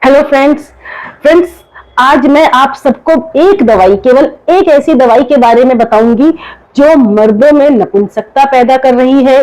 Hello friends आज मैं आप सबको एक दवाई, केवल एक ऐसी दवाई के बारे में बताऊंगी जो मर्दों में नपुंसकता पैदा कर रही है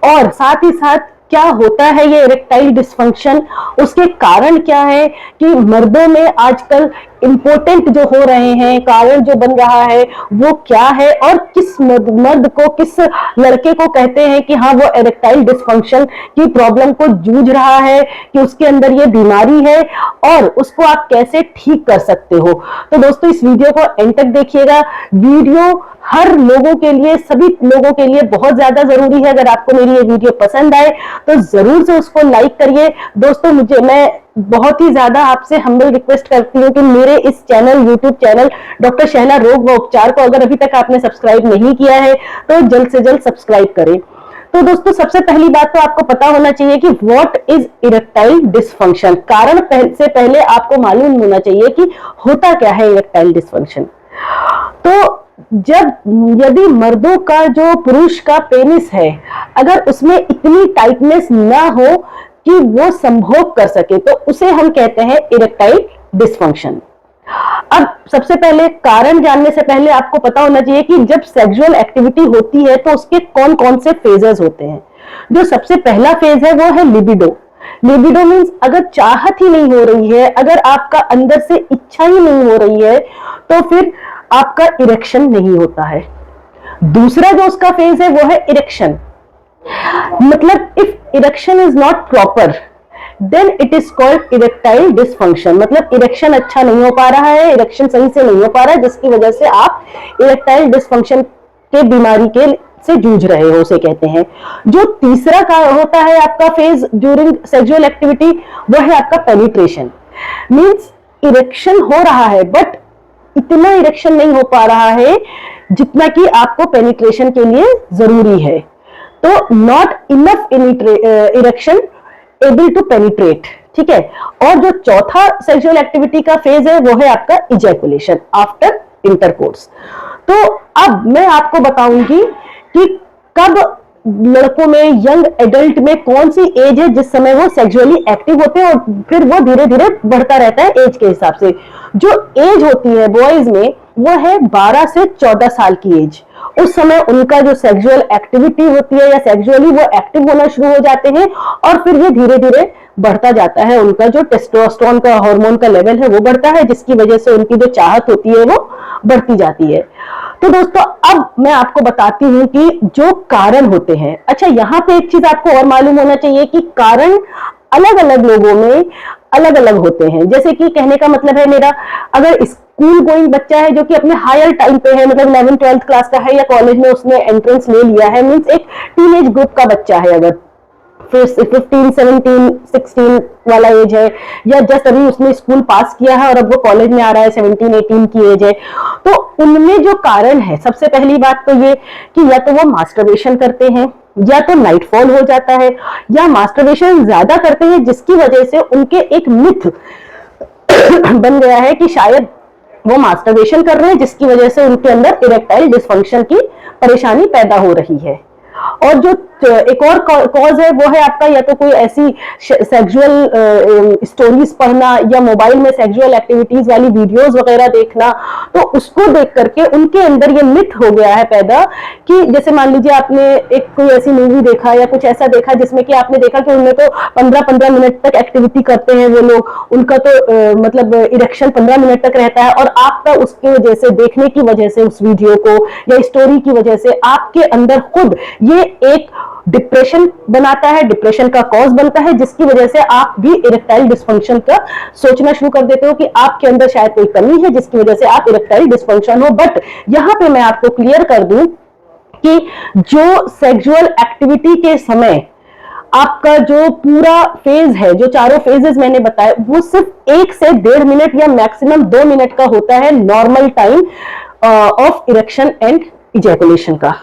और साथ ही साथ क्या होता है ये इरेक्टाइल डिसफंक्शन, उसके कारण क्या है कि मर्दों में आजकल इंपोर्टेंट जो हो रहे हैं, कारण जो बन रहा है वो क्या है और किस मर्द को, किस लड़के को कहते हैं कि हाँ वो इरेक्टाइल डिसफंक्शन की प्रॉब्लम को जूझ रहा है, कि उसके अंदर ये बीमारी है और उसको आप कैसे ठीक कर सकते हो। तो दोस्तों इस वीडियो को एंड तक देखिएगा। वीडियो हर लोगों के लिए, सभी लोगों के लिए बहुत ज्यादा जरूरी है। अगर आपको मेरी ये वीडियो पसंद आए तो जरूर से उसको लाइक करिए। दोस्तों मैं बहुत ही ज्यादा आपसे हम्बल रिक्वेस्ट करती हूँ कि मेरे इस channel, YouTube channel doctor Shahla रोग व उपचार को अगर अभी तक आपने सब्सक्राइब नहीं किया है तो जल्द से जल्द सब्सक्राइब करें। तो दोस्तों सबसे पहली बात तो आपको पता होना चाहिए कि व्हाट इज इरेक्टाइल डिसफंक्शन। कारण से पहले आपको मालूम होना चाहिए कि होता क्या है इरेक्टाइल डिसफंक्शन। तो यदि मर्दों का, जो पुरुष का पेनिस है, अगर उसमें इतनी टाइटनेस ना हो कि वो संभोग कर सके तो उसे हम कहते हैं इरेक्टाइल डिसफंक्शन। अब सबसे पहले कारण जानने से पहले आपको पता होना चाहिए कि जब सेक्सुअल एक्टिविटी होती है तो उसके कौन कौन से फेजेस होते हैं। जो सबसे पहला फेज है वो है लिबिडो। लिबिडो मीन्स अगर चाहत ही नहीं हो रही है, अगर आपका अंदर से इच्छा ही नहीं हो रही है तो फिर आपका इरेक्शन नहीं होता है। दूसरा जो उसका फेज है वो है इरेक्शन। मतलब if erection is not proper then it is called erectile dysfunction. मतलब इरेक्शन अच्छा नहीं हो पा रहा है, इरेक्शन सही से नहीं हो पा रहा है, जिसकी वजह से आप इरेक्टाइल डिसफंक्शन के बीमारी के से जूझ रहे हो, उसे कहते हैं। जो तीसरा का होता है आपका फेज ड्यूरिंग सेक्सुअल एक्टिविटी वो है आपका पेनिट्रेशन। मींस इरेक्शन हो रहा है बट इतना इरेक्शन नहीं हो पा रहा है जितना कि आपको पेनिट्रेशन के लिए जरूरी है। तो not enough erection able to penetrate, ठीक है। और जो चौथा सेक्सुअल एक्टिविटी का फेज है वो है आपका इजैकुलेशन आफ्टर इंटरकोर्स। तो अब मैं आपको बताऊंगी कि कब लड़कों में, यंग एडल्ट में कौन सी एज है जिस समय वो सेक्सुअली एक्टिव होते हैं और फिर वो धीरे धीरे बढ़ता रहता है एज के हिसाब से। जो एज होती है बॉयज में वो है 12 से 14 साल की एज। उस समय उनका जो सेक्सुअल एक्टिविटी होती है या सेक्सुअली वो एक्टिव होना शुरू हो जाते हैं और फिर ये धीरे धीरे बढ़ता जाता है। उनका जो टेस्टोस्टेरोन का हार्मोन का लेवल है वो बढ़ता है, जिसकी वजह से उनकी जो चाहत होती है वो बढ़ती जाती है। तो दोस्तों अब मैं आपको बताती हूँ कि जो कारण होते हैं। अच्छा, यहाँ पे एक चीज आपको और मालूम होना चाहिए कि कारण अलग अलग लोगों में अलग अलग होते हैं। जैसे कि कहने का मतलब है मेरा, अगर स्कूल गोइंग बच्चा है जो कि अपने हायर टाइम पे है, मतलब 11th-12th क्लास का है या कॉलेज में उसने एंट्रेंस ले लिया है, मींस एक टीनेज ग्रुप का बच्चा है, अगर 15, 17, 16 वाला एज है, या जस्ट अभी उसने स्कूल पास किया है और अब वो कॉलेज में आ रहा है, 17, 18 की एज है, तो उनमें जो कारण है, सबसे पहली बात तो ये कि या तो वो मास्टरबेशन करते हैं, या तो नाइटफॉल हो जाता है, या मास्टरबेशन ज्यादा करते हैं जिसकी वजह से उनके एक मिथ बन गया है कि शायद वो मास्टरबेशन कर रहे हैं जिसकी वजह से उनके अंदर इरेक्टाइल डिसफंक्शन की परेशानी पैदा हो रही है। और जो एक और कॉज है वो है आपका या तो कोई ऐसी सेक्सुअल स्टोरीज पढ़ना या मोबाइल में सेक्सुअल एक्टिविटीज वाली वीडियोस वगैरह देखना। तो उसको देख करके उनके अंदर ये मिथ हो गया है पैदा कि जैसे मान लीजिए आपने एक कोई ऐसी मूवी देखा या कुछ ऐसा देखा जिसमें कि आपने देखा कि उनमें तो 15-15 मिनट तक एक्टिविटी करते हैं वो लोग, उनका तो मतलब इरेक्शन 15 मिनट तक रहता है, और आपका उसकी वजह से, देखने की वजह से उस वीडियो को या स्टोरी की वजह से आपके अंदर खुद ये एक डिप्रेशन बनाता है, डिप्रेशन का कॉज बनता है, जिसकी वजह से आप भी इरेक्टाइल डिसफंक्शन का सोचना शुरू कर देते हो कि आपके अंदर शायद कोई कमी है जिसकी वजह से आप इरेक्टाइल डिसफंक्शन हो। बट यहां पे मैं आपको क्लियर कर दूं कि जो सेक्सुअल एक्टिविटी के समय आपका जो पूरा फेज है, जो चारों फेजेस मैंने बताए, वो सिर्फ 1 से 1.5 मिनट या मैक्सिमम 2 मिनट का होता है, normal time of erection and ejaculation का।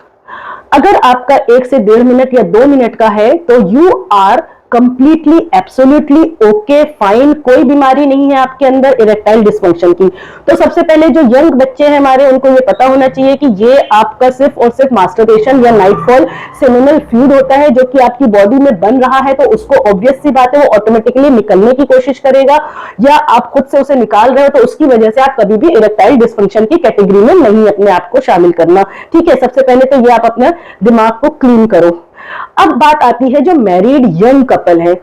अगर आपका 1 से 1.5 मिनट या 2 मिनट का है तो you are completely absolutely okay fine, कोई बीमारी नहीं है आपके अंदर इरेक्टाइल डिस्फंक्शन की। तो सबसे पहले जो यंग बच्चे हैं हमारे, उनको ये पता होना चाहिए कि ये आपका सिर्फ और सिर्फ मास्टरबेशन या नाइटफॉल सेमिनल फ्लूइड होता है जो कि आपकी बॉडी में बन रहा है, तो उसको ऑब्वियस सी बात है वो ऑटोमेटिकली निकलने की कोशिश करेगा, या आप खुद से उसे निकाल रहे हो तो उसकी वजह से आप कभी भी इरेक्टाइल डिस्फंक्शन की कैटेगरी में नहीं अपने आप को शामिल करना। ठीक है, सबसे पहले तो ये आप अपने दिमाग को क्लीन करो। अब बात आती है जो मैरिड यंग कपल है।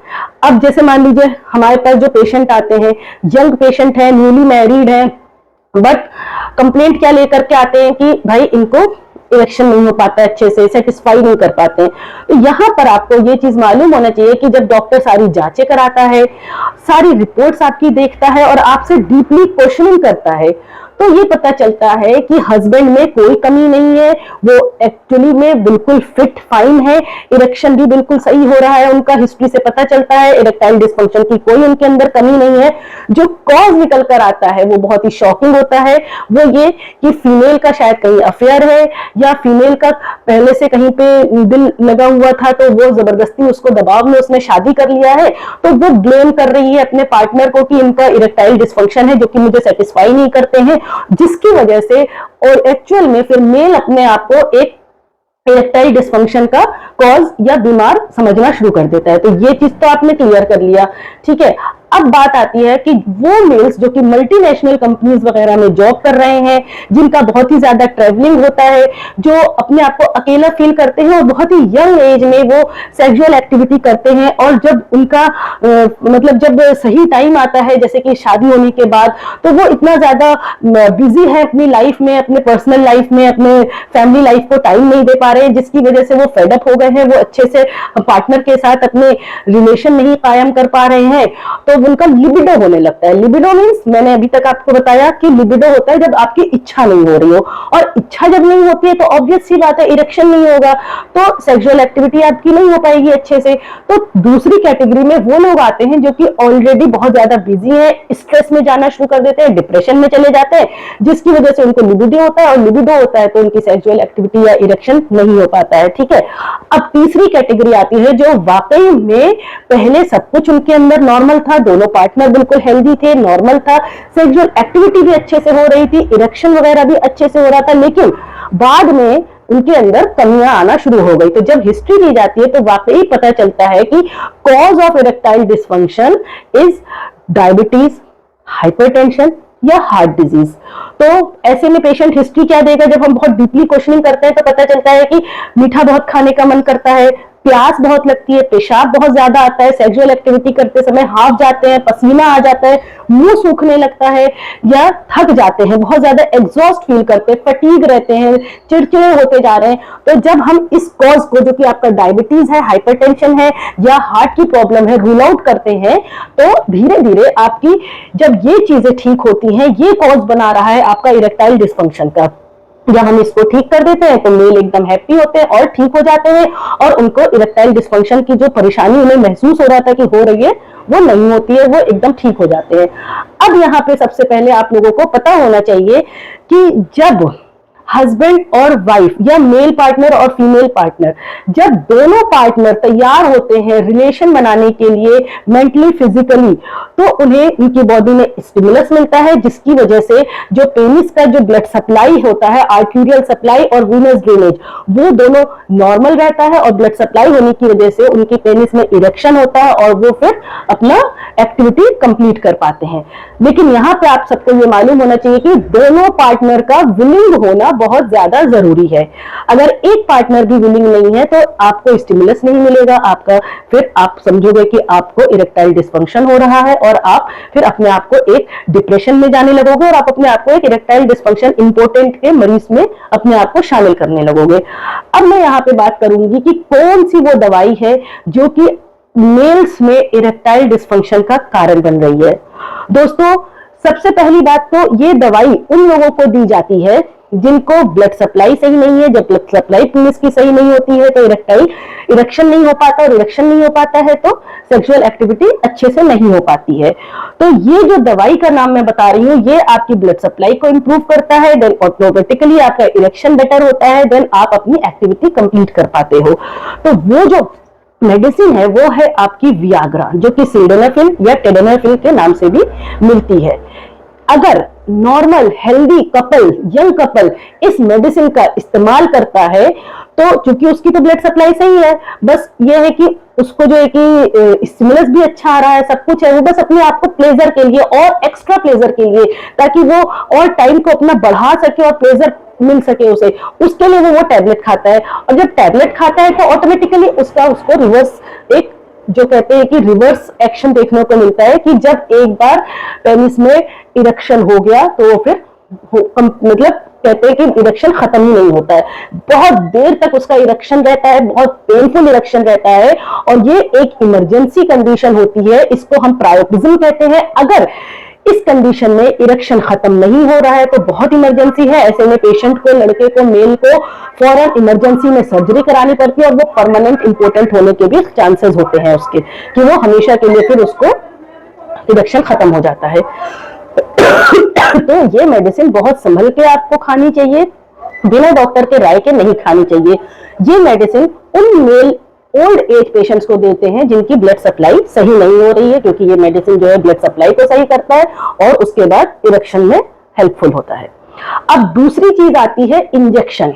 अब जैसे मान लीजिए हमारे पास जो पेशेंट आते हैं, यंग पेशेंट है, न्यूली मैरिड है, बट कंप्लेंट क्या लेकर के आते हैं कि भाई इनको इरेक्शन नहीं हो पाता है, अच्छे से सेटिस्फाई नहीं कर पाते हैं। तो यहां पर आपको ये चीज मालूम होना चाहिए कि जब डॉक्टर सारी जांचें कराता है, सारी रिपोर्ट्स आपकी देखता है और आपसे डीपली क्वेश्चनिंग करता है, तो ये पता चलता है कि हस्बैंड में कोई कमी नहीं है, वो एक्चुअली में बिल्कुल फिट फाइन है, इरेक्शन भी बिल्कुल सही हो रहा है, उनका हिस्ट्री से पता चलता है इरेक्टाइल डिस्फंक्शन की कोई उनके अंदर कमी नहीं है। जो कॉज निकल कर आता है वो बहुत ही शॉकिंग होता है, वो ये कि फीमेल का शायद कहीं अफेयर है, या फीमेल का पहले से कहीं पे दिल लगा हुआ था तो वो जबरदस्ती उसको दबाव में उसने शादी कर लिया है, तो वो ब्लेम कर रही है अपने पार्टनर को कि इनका इरेक्टाइल डिस्फंक्शन है जो कि मुझे सेटिस्फाई नहीं करते हैं, जिसकी वजह से और एक्चुअल में फिर मेल अपने आप को एक इरेक्टाइल डिस्फंक्शन का कॉज या बीमार समझना शुरू कर देता है। तो ये चीज तो आपने क्लियर कर लिया। ठीक है, अब बात आती है कि वो मेल्स जो कि मल्टीनेशनल कंपनीज वगैरह में जॉब कर रहे हैं, जिनका बहुत ही ज्यादा ट्रैवलिंग होता है, जो अपने आप को अकेला फील करते हैं और बहुत ही यंग एज में वो सेक्सुअल एक्टिविटी करते हैं, और जब उनका मतलब जब सही टाइम आता है जैसे कि शादी होने के बाद, तो वो इतना ज्यादा बिजी है अपनी लाइफ में, अपने पर्सनल लाइफ में, अपने फैमिली लाइफ को टाइम नहीं दे पा रहे हैं, जिसकी वजह से वो फेडअप हो गए हैं, वो अच्छे से पार्टनर के साथ अपने रिलेशन नहीं कायम कर पा रहे हैं, तो उनका लिबिडो होने लगता है। लिबिडो मींस मैंने अभी तक आपको बताया कि लिबिडो होता है जब आपकी इच्छा नहीं हो रही हो, और इच्छा जब नहीं होती है तो ऑब्वियस सी बात है इरेक्शन नहीं होगा, तो सेक्सुअल एक्टिविटी आपकी नहीं हो पाएगी अच्छे से। तो दूसरी कैटेगरी में वो लोग आते हैं जो कि ऑलरेडी बहुत ज्यादा बिजी है, स्ट्रेस में जाना शुरू कर देते हैं, डिप्रेशन में चले जाते हैं, जिसकी वजह से उनको लिबिडो होता है, और लिबिडो होता है तो उनकी सेक्सुअल एक्टिविटी या इरेक्शन नहीं हो पाता है। ठीक है, अब तीसरी कैटेगरी आती है जो वाकई में पहले सब कुछ उनके अंदर नॉर्मल था, दोनों पार्टनर बिल्कुल हेल्दी थे, नॉर्मल था, सेक्सुअल एक्टिविटी भी अच्छे से हो रही थी, इरेक्शन वगैरह भी अच्छे से हो रहा था, लेकिन बाद में उनके अंदर कमियां आना शुरू हो गई। तो जब हिस्ट्री ली जाती है तो वाकई पता चलता है कि cause of erectile dysfunction is diabetes, hypertension या हार्ट डिजीज। तो ऐसे में पेशेंट हिस्ट्री क्या देगा, जब हम बहुत डीपली क्वेश्चनिंग करते हैं तो पता चलता है कि मीठा बहुत खाने का मन करता है, प्यास बहुत लगती है, पेशाब बहुत ज्यादा आता है, सेक्सुअल एक्टिविटी करते समय हाफ जाते हैं, पसीना आ जाता है, मुंह सूखने लगता है, या थक जाते हैं, बहुत ज्यादा एग्जॉस्ट फील करते हैं, फटीग रहते हैं, चिड़चिड़े होते जा रहे हैं। तो जब हम इस कॉज को जो कि आपका डायबिटीज है, हाइपरटेंशन है या हार्ट की प्रॉब्लम है रूल आउट करते हैं, तो धीरे धीरे आपकी जब ये चीजें ठीक होती हैं, ये कॉज बना रहा है आपका इरेक्टाइल डिस्फंक्शन का, जब हम इसको ठीक कर देते हैं तो मेल एकदम हैप्पी होते हैं और ठीक हो जाते हैं, और उनको इरेक्टाइल डिस्फंक्शन की जो परेशानी उन्हें महसूस हो रहा था कि हो रही है वो नहीं होती है, वो एकदम ठीक हो जाते हैं। अब यहाँ पे सबसे पहले आप लोगों को पता होना चाहिए कि जब हस्बैंड और वाइफ या मेल पार्टनर और फीमेल पार्टनर, जब दोनों पार्टनर तैयार होते हैं रिलेशन बनाने के लिए मेंटली फिजिकली, तो उन्हें उनकी बॉडी में स्टिमुलस मिलता है, जिसकी वजह से जो पेनिस का जो ब्लड सप्लाई होता है, आर्टेरियल सप्लाई और वीनस ड्रेनेज, वो दोनों नॉर्मल रहता है, और ब्लड सप्लाई होने की वजह से उनकी पेनिस में इरेक्शन होता है और वो फिर अपना एक्टिविटी कंप्लीट कर पाते हैं। लेकिन यहाँ पे आप सबको ये मालूम होना चाहिए कि दोनों पार्टनर का विलिंग होना बहुत ज्यादा जरूरी है। अगर एक पार्टनर भी विलिंग नहीं है तो आपको स्टिमुलस नहीं मिलेगा, आपका फिर आप समझोगे कि आपको इरेक्टाइल डिस्फंक्शन हो रहा है, और आप फिर अपने आप को एक डिप्रेशन में जाने लगोगे, और आप अपने आप को एक इरेक्टाइल डिस्फंक्शन इंपोर्टेंट के मरीज में अपने आप को शामिल करने लगोगे। अब मैं यहाँ पे बात करूंगी कि कौन सी वो दवाई है जो कि मेल्स में इरेक्टाइल डिस्फंक्शन का कारण बन रही है। दोस्तों, सबसे पहली बात तो ये दवाई उन लोगों को दी जाती है जिनको ब्लड सप्लाई सही नहीं है। जब ब्लड सप्लाई पेनिस की सही नहीं होती है तो इरेक्शन नहीं हो पाता, और इरेक्शन नहीं हो पाता है तो सेक्सुअल एक्टिविटी अच्छे से नहीं हो पाती है। तो ये जो दवाई का नाम मैं बता रही हूँ, ये आपकी ब्लड सप्लाई को इंप्रूव करता है, देन ऑटोमेटिकली आपका इरेक्शन बेटर होता है, देन आप अपनी एक्टिविटी कंप्लीट कर पाते हो। तो वो जो मेडिसिन है वो है आपकी वियाग्रा, जो कि सिल्डेनाफिल या टेडेनाफिल के नाम से भी मिलती है। अगर normal healthy couple, young couple इस मेडिसिन का इस्तेमाल करता है तो चूंकि उसकी तो ब्लड सप्लाई सही है, बस ये है कि उसको जो है कि स्टिमुलस भी अच्छा आ रहा है, सब कुछ है, वो बस अपने आप को प्लेजर के लिए और एक्स्ट्रा प्लेजर के लिए, ताकि वो और टाइम को अपना बढ़ा सके और प्लेजर मिल सके उसे, उसके लिए वो टैबलेट खाता है। और जब टैबलेट खाता है तो ऑटोमेटिकली उसको रिवर्स एक जो कहते हैं कि रिवर्स एक्शन देखने को मिलता है कि जब एक बार पेनिस में इरेक्शन हो गया तो वो फिर मतलब कहते हैं कि इरेक्शन खत्म ही नहीं होता है, बहुत देर तक उसका इरेक्शन रहता है, बहुत पेनफुल इरेक्शन रहता है, और ये एक इमरजेंसी कंडीशन होती है, इसको हम प्रायोटिज्म कहते हैं। अगर इस कंडीशन में इरेक्शन खत्म नहीं हो रहा है तो बहुत इमरजेंसी है, ऐसे में पेशेंट को, लड़के को, मेल को फौरन इमरजेंसी में सर्जरी करानी पड़ती है, और वो परमानेंट इंपोर्टेंट होने के भी चांसेस होते हैं उसके, कि वो हमेशा के लिए फिर उसको इरेक्शन खत्म हो जाता है। तो ये मेडिसिन बहुत संभल के आपको खानी चाहिए, बिना डॉक्टर के राय के नहीं खानी चाहिए। ये मेडिसिन उन मेल ओल्ड एज पेशेंट्स को देते हैं जिनकी ब्लड सप्लाई सही नहीं हो रही है, क्योंकि ये मेडिसिन जो है ब्लड सप्लाई को सही करता है और उसके बाद इरेक्शन में हेल्पफुल होता है। अब दूसरी चीज आती है इंजेक्शन।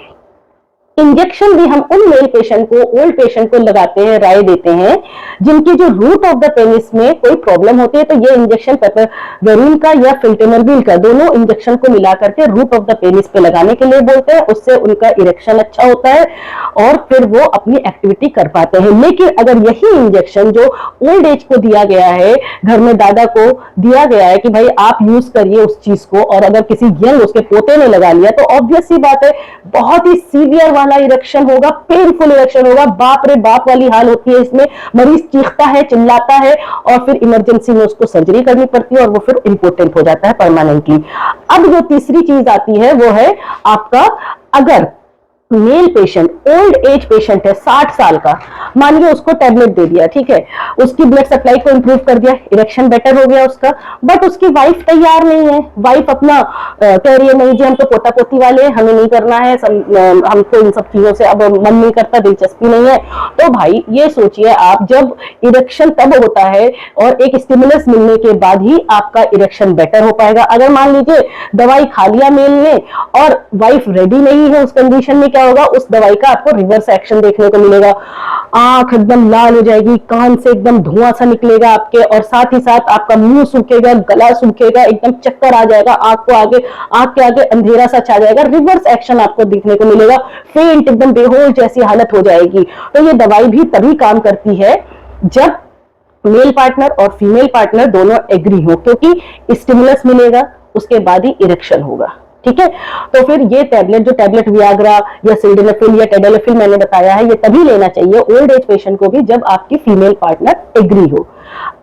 इंजेक्शन भी हम उन मेल पेशेंट को, ओल्ड पेशेंट को लगाते हैं, राय देते हैं जिनकी जो रूट ऑफ द पेनिस में कोई प्रॉब्लम होती है, तो ये इंजेक्शन पेपरवेरिन का या फिल्टेनरविल का, दोनों इंजेक्शन को मिला करके रूट ऑफ द पेनिस पे लगाने के लिए बोलते हैं, उससे उनका इरेक्शन अच्छा होता है और फिर वो अपनी एक्टिविटी कर पाते हैं। लेकिन अगर यही इंजेक्शन जो ओल्ड एज को दिया गया है, घर में दादा को दिया गया है कि भाई आप यूज करिए उस चीज को, और अगर किसी यंग उसके पोते ने लगा लिया तो ऑब्वियस सी बात है बहुत ही सीवियर वाला इरेक्शन होगा, पेनफुल इरेक्शन होगा, बाप रे बाप वाली हाल होती है इसमें, मरीज चीखता है, चिल्लाता है, और फिर इमरजेंसी में उसको सर्जरी करनी पड़ती है और वो फिर इंपोर्टेंट हो जाता है परमानेंटली। अब जो तीसरी चीज आती है वो है आपका, अगर male patient, old age patient है, 60 साल का, मानिए उसको टैबलेट दे दिया, ठीक है, उसकी ब्लड सप्लाई को इंप्रूव कर दिया, इरेक्शन बेटर हो गया उसका, बट उसकी वाइफ तैयार नहीं है, वाइफ अपना कह रही है नहीं जी हम तो पोता पोती वाले हैं, हमें नहीं करना है, हमको इन सब चीजों से अब मन नहीं करता, दिलचस्पी नहीं है। तो भाई ये सोचिए आप, जब इरेक्शन तब होता है और एक स्टिमुलस मिलने के बाद ही आपका इरेक्शन बेटर हो पाएगा। अगर मान लीजिए दवाई खा लिया मेल ने और वाइफ रेडी नहीं है, उस कंडीशन में क्या होगा, उस दवाई का आपको रिवर्स एक्शन देखने को मिलेगा, आंख एकदम लाल हो जाएगी, कान से एकदम धुआं सा निकलेगा आपके, और साथ ही साथ आपका मुंह सूखेगा, गला सूखेगा, एकदम चक्कर आ जाएगा, आंख के आगे अंधेरा सा छा जाएगा, रिवर्स एक्शन आपको देखने को मिलेगा, फेंट, एकदम बेहोश जैसी हालत हो जाएगी। तो ये दवाई भी तभी काम करती है जब मेल पार्टनर और फीमेल पार्टनर दोनों एग्री हो, क्योंकि स्टिमुलस मिलेगा उसके बाद ही इरेक्शन होगा, ठीक है। तो फिर ये टैबलेट, जो टैबलेट वियाग्रा या सिल्डेनाफिल या टेडेनाफिल मैंने बताया है, ये तभी लेना चाहिए ओल्ड एज पेशेंट को भी जब आपकी फीमेल पार्टनर एग्री हो।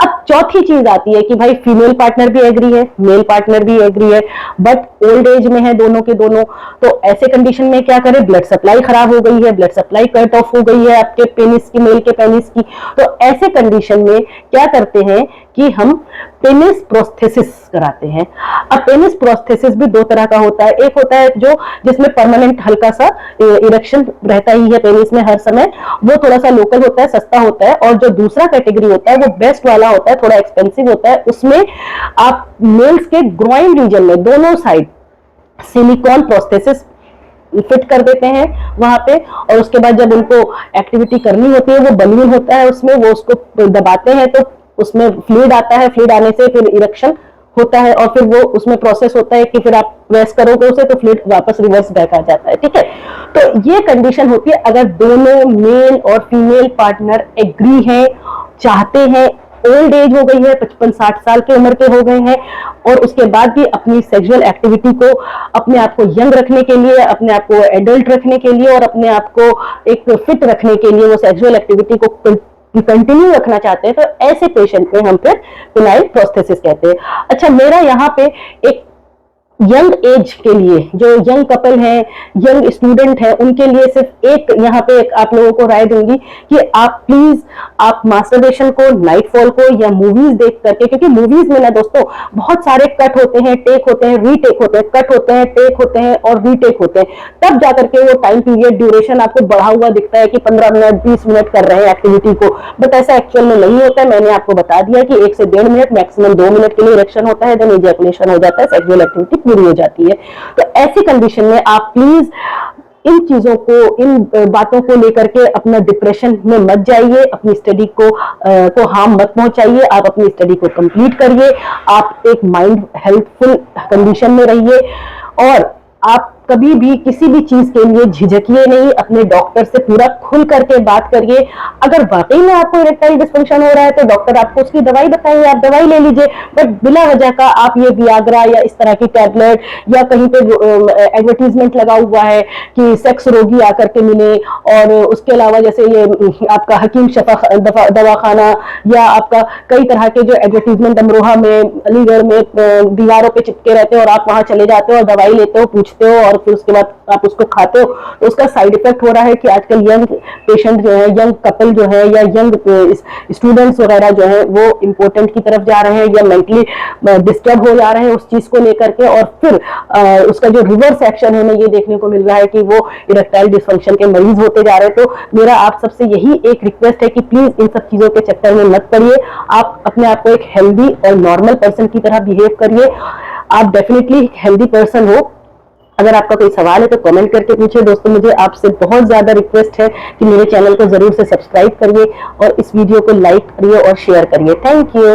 अब चौथी चीज आती है कि भाई फीमेल पार्टनर भी एग्री है, मेल पार्टनर भी एग्री है, बट ओल्ड एज में है दोनों के दोनों, तो ऐसे कंडीशन में क्या करें, ब्लड सप्लाई खराब हो गई है, ब्लड सप्लाई कट ऑफ हो गई है आपके पेनिस की, मेल के पेनिस की, तो ऐसे कंडीशन में क्या करते हैं कि हम पेनिस प्रोस्थेसिस कराते हैं। अब पेनिस प्रोस्थेसिस भी दो तरह का होता है, एक होता है जो जिसमें परमानेंट हल्का सा इरेक्शन रहता ही है पेनिस में हर समय, वो थोड़ा सा लोकल होता है, सस्ता होता है, और जो दूसरा कैटेगरी होता है वो बेस्ट वाला होता है, थोड़ा एक्सपेंसिव होता है, उसमें आप मेल्स के ग्रोइन रीजन में दोनों साइड सिलिकॉन प्रोस्थेसिस फिट कर देते हैं वहां पे, और उसके बाद जब उनको एक्टिविटी करनी होती है, वो बलून होता है उसमें, वो उसको दबाते हैं तो उसमें फ्लूइड आता है, फ्लूइड आने से फिर इरेक्शन होता है, और फिर वो उसमें प्रोसेस होता है कि फिर आप प्रेस करोगे उसे तो फ्लूइड वापस रिवर्स बैक आ जाता है, ठीक है। तो ये कंडीशन होती है अगर दोनों मेल और फीमेल पार्टनर एग्री हैं, चाहते हैं, ओल्ड एज हो गई है, 55-60 साल की उम्र के हो गए हैं, और उसके बाद भी अपनी सेक्सुअल एक्टिविटी को, अपने आप को यंग रखने के लिए, अपने आप को एडल्ट रखने के लिए और अपने आप को एक फिट रखने के लिए, वो सेक्सुअल एक्टिविटी को कंटिन्यू रखना चाहते हैं, तो ऐसे पेशेंट में हम फिर पेनाइल प्रोस्थेसिस कहते हैं। अच्छा, मेरा यहाँ पे एक यंग एज के लिए, जो यंग कपल है, यंग स्टूडेंट है, उनके लिए सिर्फ एक यहाँ पे एक आप लोगों को राय दूंगी कि आप प्लीज आप मास्टरबेशन को, नाइटफॉल को या मूवीज देख करके, क्योंकि मूवीज में ना दोस्तों बहुत सारे कट होते हैं, टेक होते हैं, रीटेक होते हैं, कट होते हैं, टेक होते हैं और रीटेक होते हैं, तब जाकर के वो टाइम पीरियड ड्यूरेशन आपको बढ़ा हुआ दिखता है कि 15 मिनट 20 मिनट कर रहे हैं एक्टिविटी को, बट ऐसा एक्चुअल में नहीं होता है। मैंने आपको बता दिया कि 1 से 1.5 मिनट, मैक्सिमम 2 मिनट के लिए इरेक्शन होता है, देन इजैकुलेशन हो जाता है, सेक्सुअल एक्टिविटी पूरी हो जाती है। तो ऐसी कंडीशन में आप प्लीज इन चीजों को, इन बातों को लेकर के अपना डिप्रेशन में मत जाइए, अपनी स्टडी को हार्म मत पहुंचाइए, आप अपनी स्टडी को कंप्लीट करिए, आप एक माइंड हेल्पफुल कंडीशन में रहिए और आप कभी भी किसी भी चीज के लिए झिझकिए नहीं, अपने डॉक्टर से पूरा खुल करके बात करिए। अगर वाकई में आपको इरेक्टाइल डिस्फंक्शन हो रहा है तो डॉक्टर आपको उसकी दवाई बताइए, आप दवाई ले लीजिए, बट बिला वजह का आप ये वियाग्रा या इस तरह की टैबलेट या कहीं पे एडवर्टीजमेंट लगा हुआ है कि सेक्स रोगी आकर के मिले, और उसके अलावा जैसे ये आपका हकीम शफा दवाखाना या आपका कई तरह के जो एडवर्टीजमेंट अमरोहा में, अलीगढ़ में दीवारों पे चिपके रहते हो और आप वहां चले जाते हो और दवाई लेते हो, पूछते हो और फिर उसके बाद आप उसको खाते हो, तो उसका साइड इफेक्ट हो रहा है कि आजकल यंग पेशेंट जो है, यंग कपल जो है या यंग स्टूडेंट्स वगैरह जो है वो इम्पोर्टेंट की तरफ जा रहे हैं या मेंटली डिस्टर्ब हो जा रहे हैं उस चीज को लेकर के, और फिर उसका जो रिवर्स एक्शन हमें ये देखने को मिल रहा है कि वो इरेक्टाइल डिस्फंक्शन के मरीज होते जा रहे हैं। तो मेरा आप सबसे यही एक रिक्वेस्ट है कि प्लीज इन सब चीजों के चक्कर में मत पड़िए, आप अपने आप को एक हेल्दी और नॉर्मल पर्सन की तरह बिहेव करिए। आप डेफिनेटली हेल्दी पर्सन हो। अगर आपका कोई सवाल है तो कमेंट करके पूछिए। दोस्तों मुझे आपसे बहुत ज्यादा रिक्वेस्ट है कि मेरे चैनल को जरूर से सब्सक्राइब करिए और इस वीडियो को लाइक करिए और शेयर करिए। Thank you.